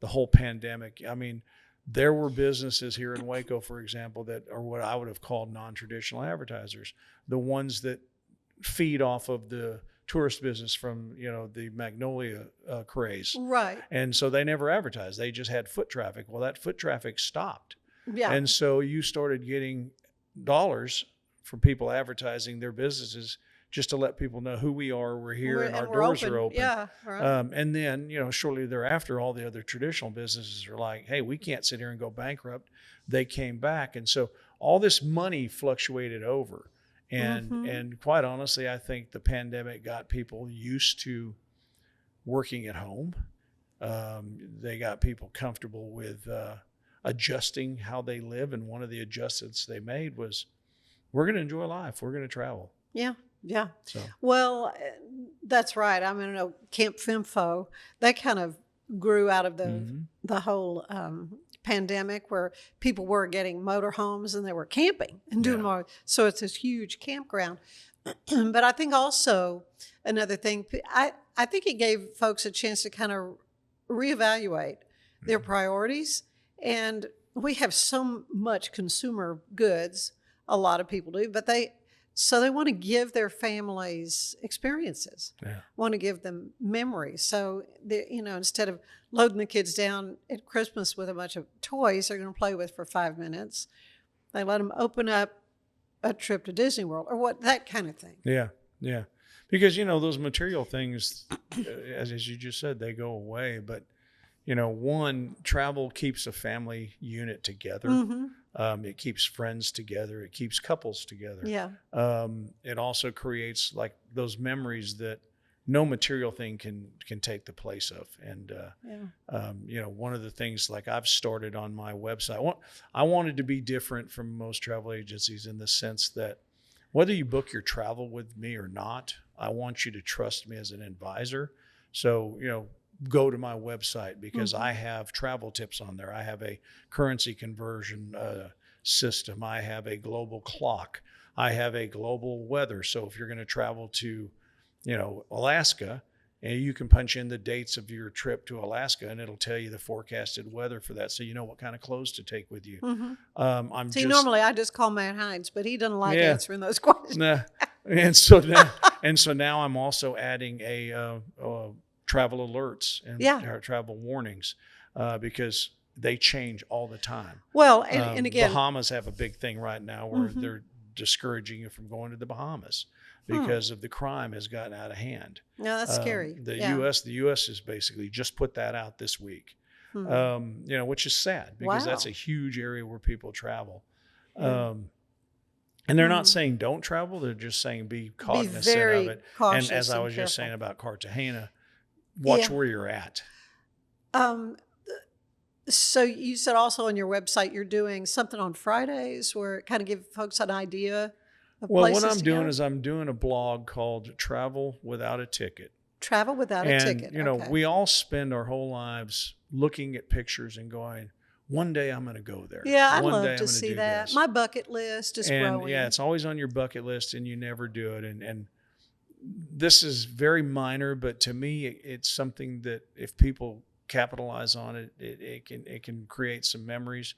Speaker 3: whole pandemic. I mean, there were businesses here in Waco, for example, that are what I would have called non-traditional advertisers, the ones that feed off of the tourist business from the Magnolia craze.
Speaker 2: Right.
Speaker 3: And so they never advertised. They just had foot traffic. Well, that foot traffic stopped.
Speaker 2: Yeah.
Speaker 3: And so you started getting dollars from people advertising their businesses just to let people know who we are. We're here and our doors are open.
Speaker 2: Yeah. Right.
Speaker 3: And then, shortly thereafter, all the other traditional businesses are like, hey, we can't sit here and go bankrupt. They came back. And so all this money fluctuated over. And quite honestly, I think the pandemic got people used to working at home. They got people comfortable with adjusting how they live. And one of the adjustments they made was, we're going to enjoy life. We're going to travel.
Speaker 2: Yeah. Yeah.
Speaker 3: So.
Speaker 2: Well, that's right. I mean, Camp Femfo, that kind of grew out of the whole pandemic, where people were getting motorhomes and they were camping and doing more. So it's this huge campground. But I think also another thing, I think it gave folks a chance to kind of reevaluate their priorities. And we have so much consumer goods, a lot of people do, but they want to give their families experiences, want to give them memories. So, instead of loading the kids down at Christmas with a bunch of toys they're going to play with for 5 minutes, they let them open up a trip to Disney World or that kind of thing.
Speaker 3: Yeah, yeah. Because, those material things, as you just said, they go away. But, one, travel keeps a family unit together. It keeps friends together. It keeps couples together.
Speaker 2: Yeah.
Speaker 3: It also creates like those memories that no material thing can take the place of. And, one of the things like I've started on my website, I wanted to be different from most travel agencies in the sense that whether you book your travel with me or not, I want you to trust me as an advisor. So, go to my website because I have travel tips on there. I have a currency conversion system. I have a global clock. I have a global weather. So if you're going to travel to, Alaska, and you can punch in the dates of your trip to Alaska and it'll tell you the forecasted weather for that. So you know what kind of clothes to take with you.
Speaker 2: Normally I just call Matt Hines, but he doesn't like answering those questions.
Speaker 3: Nah. And so now I'm also adding a travel alerts and travel warnings because they change all the time.
Speaker 2: Well, and again,
Speaker 3: Bahamas have a big thing right now where they're discouraging you from going to the Bahamas because of the crime has gotten out of hand.
Speaker 2: No, that's scary.
Speaker 3: The U.S. has basically just put that out this week, which is sad because that's a huge area where people travel. And they're not saying don't travel; they're just saying be cognizant of it. And as I was just saying about Cartagena, watch where you're at.
Speaker 2: So you said also on your website you're doing something on Fridays where it kind of give folks an idea of places
Speaker 3: what I'm
Speaker 2: to
Speaker 3: doing
Speaker 2: go?
Speaker 3: is I'm doing a blog called Travel Without a Ticket.
Speaker 2: Travel Without a Ticket.
Speaker 3: And, we all spend our whole lives looking at pictures and going, one day I'm going to go there.
Speaker 2: Yeah, I'd
Speaker 3: One day
Speaker 2: love
Speaker 3: I'm
Speaker 2: to
Speaker 3: gonna
Speaker 2: see
Speaker 3: do
Speaker 2: that.
Speaker 3: this.
Speaker 2: My bucket list is growing.
Speaker 3: Yeah, it's always on your bucket list and you never do it. And this is very minor, but to me, it's something that if people capitalize on it, it can create some memories.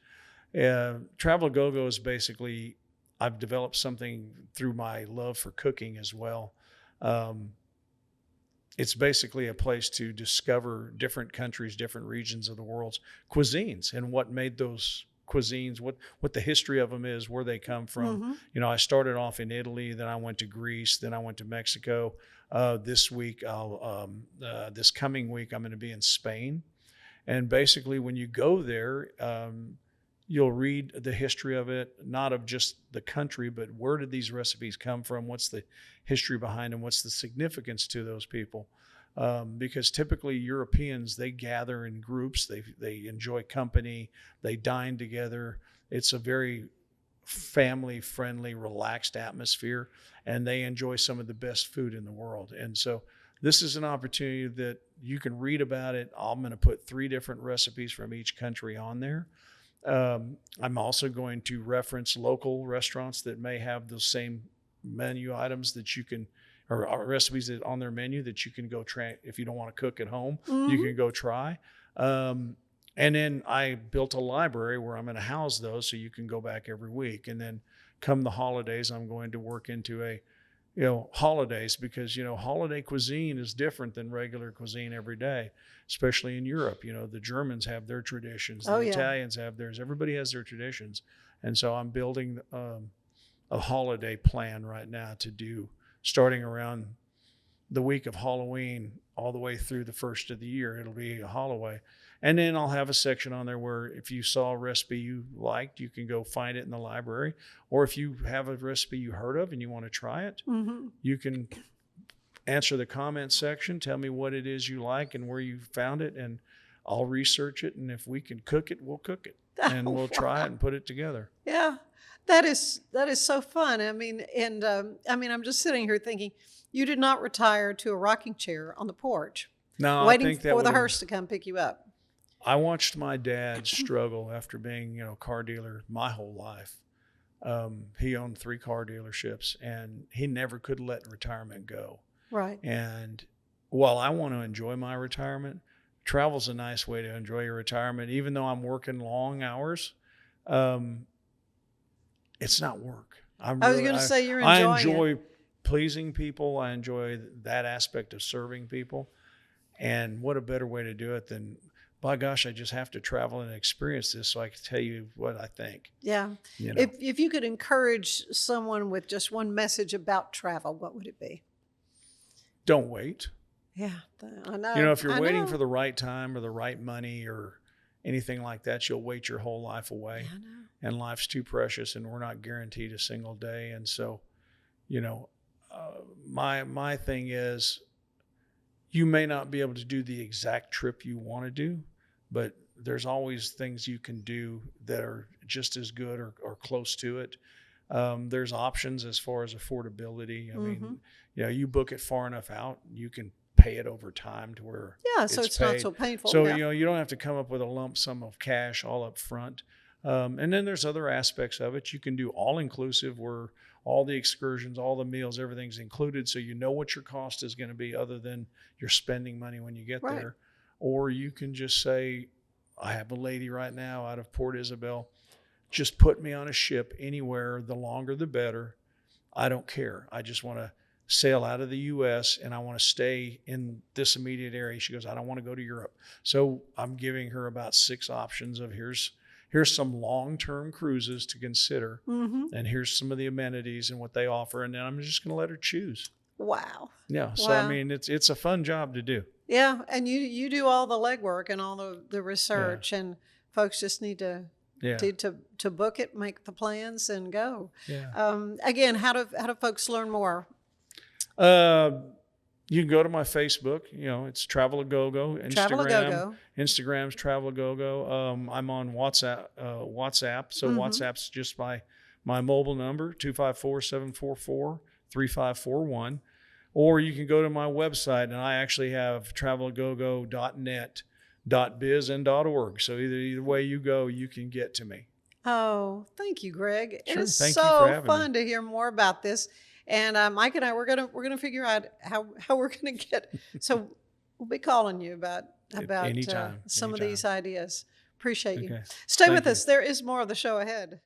Speaker 3: Travel Go-Go is basically, I've developed something through my love for cooking as well. It's basically a place to discover different countries, different regions of the world's cuisines, and what made those cuisines, what the history of them is, where they come from.
Speaker 2: Mm-hmm.
Speaker 3: You know, I started off in Italy, then I went to Greece, then I went to Mexico. This coming week, I'm going to be in Spain. And basically, when you go there, you'll read the history of it, not of just the country, but where did these recipes come from? What's the history behind them? What's the significance to those people? Because typically Europeans, they gather in groups, they enjoy company, they dine together. It's a very family-friendly, relaxed atmosphere, and they enjoy some of the best food in the world. And so this is an opportunity that you can read about it. I'm going to put 3 different recipes from each country on there. I'm also going to reference local restaurants that may have those same menu items that you can, or recipes that on their menu that you can go try if you don't want to cook at home.
Speaker 2: Mm-hmm.
Speaker 3: You can go try. And then I built a library where I'm going to house those so you can go back every week. And then come the holidays, I'm going to work into holidays, because, holiday cuisine is different than regular cuisine every day, especially in Europe. The Germans have their traditions. The Italians have theirs. Everybody has their traditions. And so I'm building a holiday plan right now to do, starting around the week of Halloween all the way through the first of the year. It'll be a holiday. And then I'll have a section on there where if you saw a recipe you liked, you can go find it in the library. Or if you have a recipe you heard of and you want to try it,
Speaker 2: Mm-hmm.
Speaker 3: you can answer the comment section, tell me what it is you like and where you found it, and I'll research it. And if we can cook it, we'll cook it. And we'll try it and put it together.
Speaker 2: Yeah, that is so fun. I mean, and I'm just sitting here thinking, you did not retire to a rocking chair on the porch, waiting for the hearse to come pick you up.
Speaker 3: I watched my dad struggle after being, a car dealer my whole life. He owned 3 car dealerships, and he never could let retirement go.
Speaker 2: Right.
Speaker 3: And while I want to enjoy my retirement, travel's a nice way to enjoy your retirement. Even though I'm working long hours, it's not work. I was going to say you're enjoying I enjoy pleasing people. I enjoy that aspect of serving people. And what a better way to do it than, by gosh, I just have to travel and experience this so I can tell you what I think.
Speaker 2: Yeah. If you could encourage someone with just one message about travel, what would it be?
Speaker 3: Don't wait.
Speaker 2: Yeah, I know.
Speaker 3: If you're waiting for the right time or the right money or anything like that, you'll wait your whole life away.
Speaker 2: I know.
Speaker 3: And life's too precious, and we're not guaranteed a single day. And so, my thing is, you may not be able to do the exact trip you want to do, but there's always things you can do that are just as good or close to it. There's options as far as affordability. I mean, you book it far enough out, you can pay it over time to where
Speaker 2: so it's not so painful.
Speaker 3: So, you don't have to come up with a lump sum of cash all up front. And then there's other aspects of it. You can do all-inclusive where all the excursions, all the meals, everything's included, so you know what your cost is going to be other than you're spending money when you get there. Or you can just say, I have a lady right now out of Port Isabel, just put me on a ship anywhere, the longer the better. I don't care. I just want to sail out of the U.S. and I want to stay in this immediate area. She goes, I don't want to go to Europe. So I'm giving her about 6 options of here's some long-term cruises to consider, and here's some of the amenities and what they offer, and then I'm just going to let her choose.
Speaker 2: Wow.
Speaker 3: Yeah. So I mean, it's a fun job to do.
Speaker 2: Yeah, and you do all the legwork and all the research, and folks just need to book it, make the plans, and go.
Speaker 3: Yeah.
Speaker 2: Again, how do folks learn more?
Speaker 3: You can go to my Facebook. It's Travel a Go-Go. Instagram's Travel a Go-Go. I'm on WhatsApp. So WhatsApp's just my mobile number, 254-744-3541. Or you can go to my website, and I actually have travelagogo.net, .biz, and .org. So either way you go, you can get to me.
Speaker 2: Oh, thank you, Gregg.
Speaker 3: Sure.
Speaker 2: It is
Speaker 3: Thank you for having
Speaker 2: fun
Speaker 3: me.
Speaker 2: to hear more about this. And Mike and I, we're gonna figure out how we're gonna get. So we'll be calling you about about
Speaker 3: anytime,
Speaker 2: some of
Speaker 3: anytime.
Speaker 2: these ideas. Appreciate you.
Speaker 3: Okay.
Speaker 2: Stay
Speaker 3: Thank
Speaker 2: with
Speaker 3: you.
Speaker 2: us. There is more of the show ahead.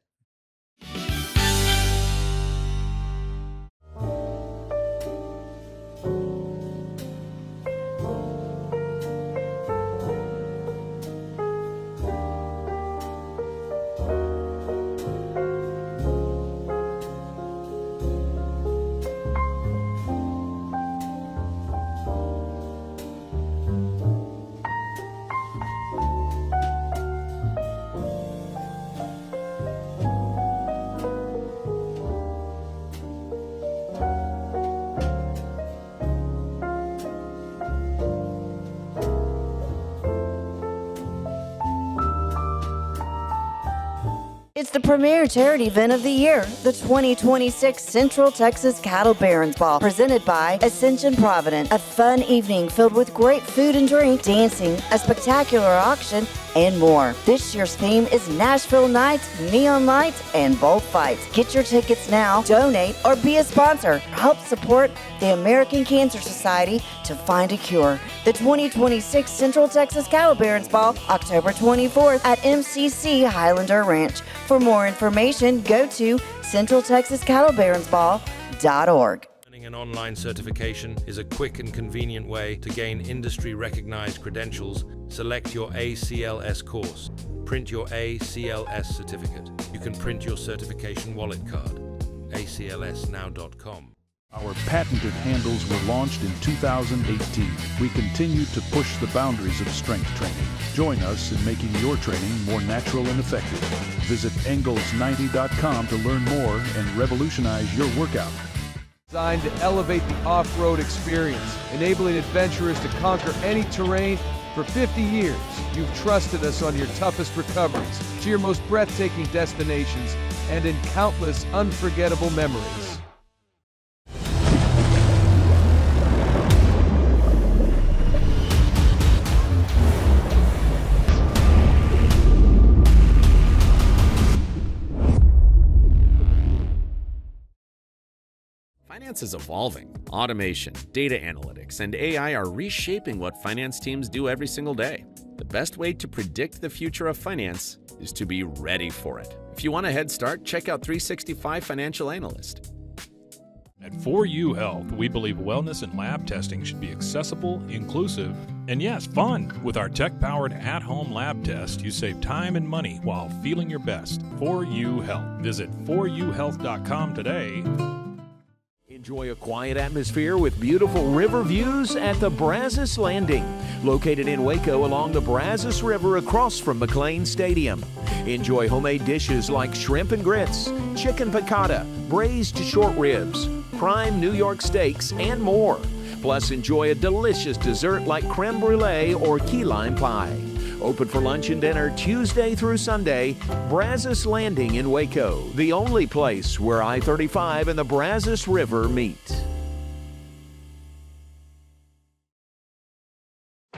Speaker 9: It's the premier charity event of the year, the 2026 Central Texas Cattle Barons Ball, presented by Ascension Provident. A fun evening filled with great food and drink, dancing, a spectacular auction, and more. This year's theme is Nashville Nights, Neon Lights, and Bullfights. Get your tickets now, donate, or be a sponsor. Help support the American Cancer Society to find a cure. The 2026 Central Texas Cattle Barons Ball, October 24th at MCC Highlander Ranch. For more information, go to centraltexascattlebaronsball.org.
Speaker 11: Earning an online certification is a quick and convenient way to gain industry-recognized credentials. Select your ACLS course. Print your ACLS certificate. You can print your certification wallet card. aclsnow.com.
Speaker 12: Our patented handles were launched in 2018. We continue to push the boundaries of strength training. Join us in making your training more natural and effective. Visit Engels90.com to learn more and revolutionize your workout.
Speaker 7: Designed to elevate the off-road experience, enabling adventurers to conquer any terrain. For 50 years, you've trusted us on your toughest recoveries, to your most breathtaking destinations, and in countless unforgettable memories.
Speaker 10: Finance is evolving. Automation, data analytics, and AI are reshaping what finance teams do every single day. The best way to predict the future of finance is to be ready for it. If you want a head start, check out 365 Financial Analyst.
Speaker 5: At 4U Health, we believe wellness and lab testing should be accessible, inclusive, and yes, fun. With our tech-powered at-home lab test, you save time and money while feeling your best. 4U Health. Visit 4uhealth.com today.
Speaker 15: Enjoy a quiet atmosphere with beautiful river views at the Brazos Landing, located in Waco along the Brazos River across from McLean Stadium. Enjoy homemade dishes like shrimp and grits, chicken piccata, braised short ribs, prime New York steaks, and more. Plus, enjoy a delicious dessert like creme brulee or key lime pie. Open for lunch and dinner Tuesday through Sunday. Brazos Landing in Waco, the only place where I-35 and the Brazos River meet.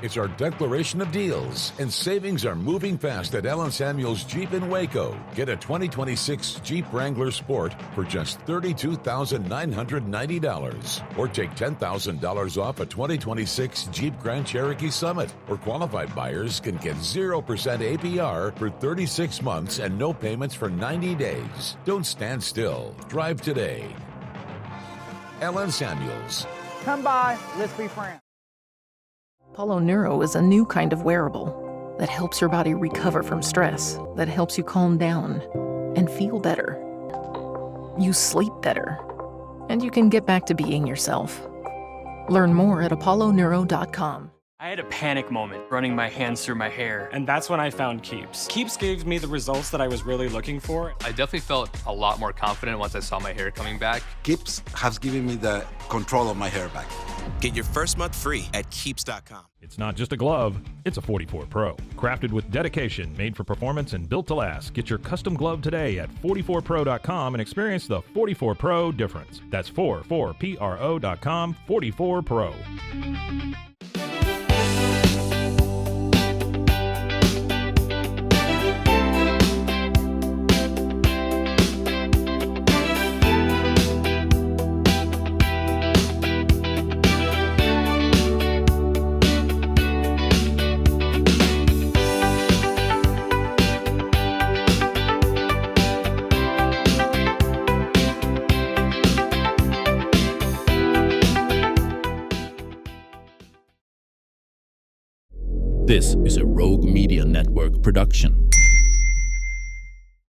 Speaker 4: It's our declaration of deals, and savings are moving fast at Allen Samuels Jeep in Waco. Get a 2026 Jeep Wrangler Sport for just $32,990, or take $10,000 off a 2026 Jeep Grand Cherokee Summit. Or qualified buyers can get 0% APR for 36 months and no payments for 90 days. Don't stand still. Drive today. Allen Samuels.
Speaker 14: Come by, let's be friends.
Speaker 17: Apollo Neuro is a new kind of wearable that helps your body recover from stress, that helps you calm down and feel better. You sleep better, and you can get back to being yourself. Learn more at apolloneuro.com.
Speaker 18: I had a panic moment running my hands through my hair, and that's when I found Keeps. Keeps gave me the results that I was really looking for.
Speaker 19: I definitely felt a lot more confident once I saw my hair coming back.
Speaker 20: Keeps has given me the control of my hair back.
Speaker 21: Get your first month free at Keeps.com.
Speaker 5: It's not just a glove, it's a 44 Pro. Crafted with dedication, made for performance, and built to last. Get your custom glove today at 44pro.com and experience the 44 Pro difference. That's 44pro.com, 44 Pro.
Speaker 1: This is a Rogue Media Network production.